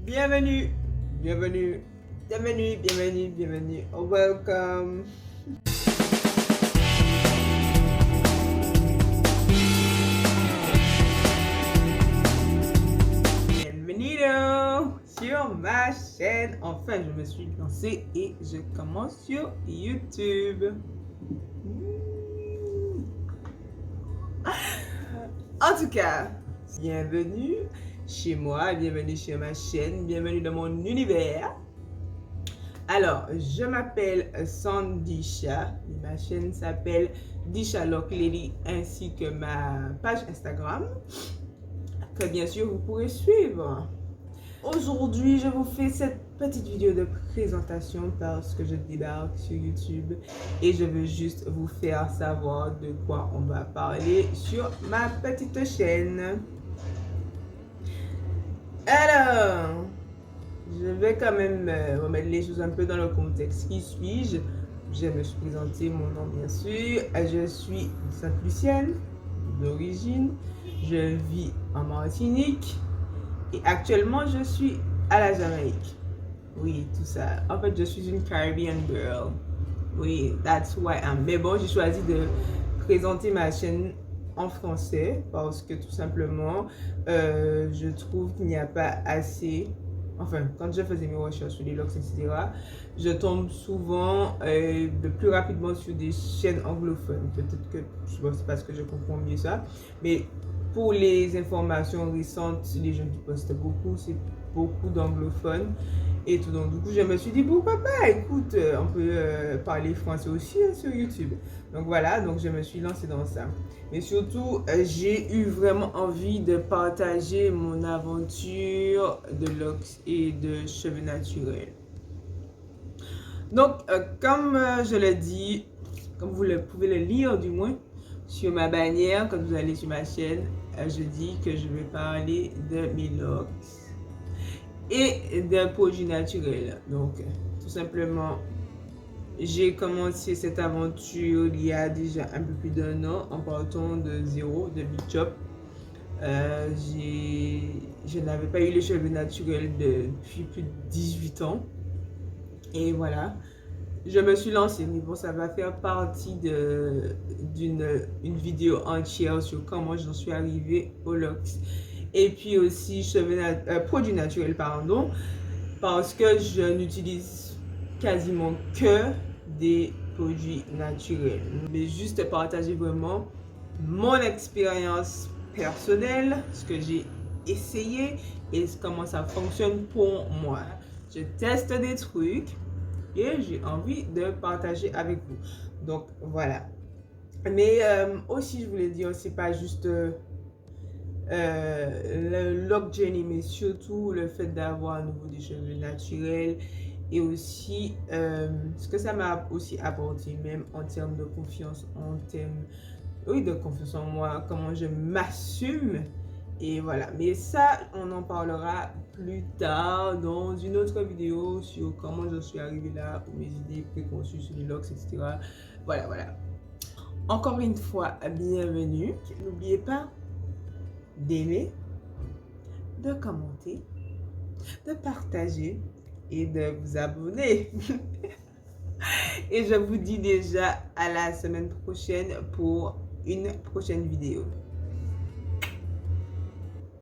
Bienvenue, bienvenue, bienvenue, bienvenue, bienvenue. Welcome. Bienvenido sur ma chaîne. Enfin, je me suis lancée et je commence sur YouTube. En tout cas, bienvenue chez moi, bienvenue sur ma chaîne, bienvenue dans mon univers. Alors, je m'appelle Sandisha, ma chaîne s'appelle Disha Lock Lady ainsi que ma page Instagram que bien sûr vous pourrez suivre. Aujourd'hui, je vous fais cette petite vidéo de présentation parce que je débarque sur YouTube et je veux juste vous faire savoir de quoi on va parler sur ma petite chaîne. Alors, je vais quand même remettre les choses un peu dans le contexte. Qui suis-je? Je me suis présenté, mon nom bien sûr. Je suis Sainte-Lucienne d'origine. Je vis en Martinique. Et actuellement, je suis à la Jamaïque. Oui, tout ça. En fait, je suis une Caribbean girl. Oui, that's why I'm. Mais bon, j'ai choisi de présenter ma chaîne en français parce que tout simplement, je trouve qu'il n'y a pas assez. Enfin, quand je faisais mes recherches sur les locks, etc., je tombe souvent de plus rapidement sur des chaînes anglophones. Peut-être que, je sais pas, c'est parce que je comprends mieux ça. Mais pour les informations récentes, les gens qui postent beaucoup, c'est beaucoup d'anglophones et tout. Donc, du coup, je me suis dit, pourquoi pas, écoute, on peut parler français aussi sur YouTube. Donc, voilà, donc je me suis lancée dans ça. Mais surtout, j'ai eu vraiment envie de partager mon aventure de locks et de cheveux naturels. Donc, comme je l'ai dit, comme vous pouvez le lire du moins, sur ma bannière, quand vous allez sur ma chaîne, je dis que je vais parler de mes locks et d'un produit naturel. Donc, tout simplement, j'ai commencé cette aventure il y a déjà un peu plus d'un an en partant de zéro, de Big Chop. Je n'avais pas eu les cheveux naturels depuis plus de 18 ans. Et voilà, je me suis lancée. Mais bon, ça va faire partie d'une vidéo entière sur comment j'en suis arrivée au locks. Et puis aussi, produits naturels, pardon, parce que je n'utilise quasiment que des produits naturels. Mais juste partager vraiment mon expérience personnelle, ce que j'ai essayé et comment ça fonctionne pour moi. Je teste des trucs et j'ai envie de partager avec vous. Donc voilà. Mais aussi, je voulais dire, c'est pas juste le lock journey, mais surtout le fait d'avoir à nouveau des cheveux naturels et aussi ce que ça m'a aussi apporté, même en termes de confiance, en termes, oui, de confiance en moi, comment je m'assume. Et voilà, mais ça, on en parlera plus tard dans une autre vidéo sur comment je suis arrivée là, ou mes idées préconçues sur les locks, etc. Voilà, voilà. Encore une fois, bienvenue. N'oubliez pas d'aimer, de commenter, de partager et de vous abonner. Et je vous dis déjà à la semaine prochaine pour une prochaine vidéo.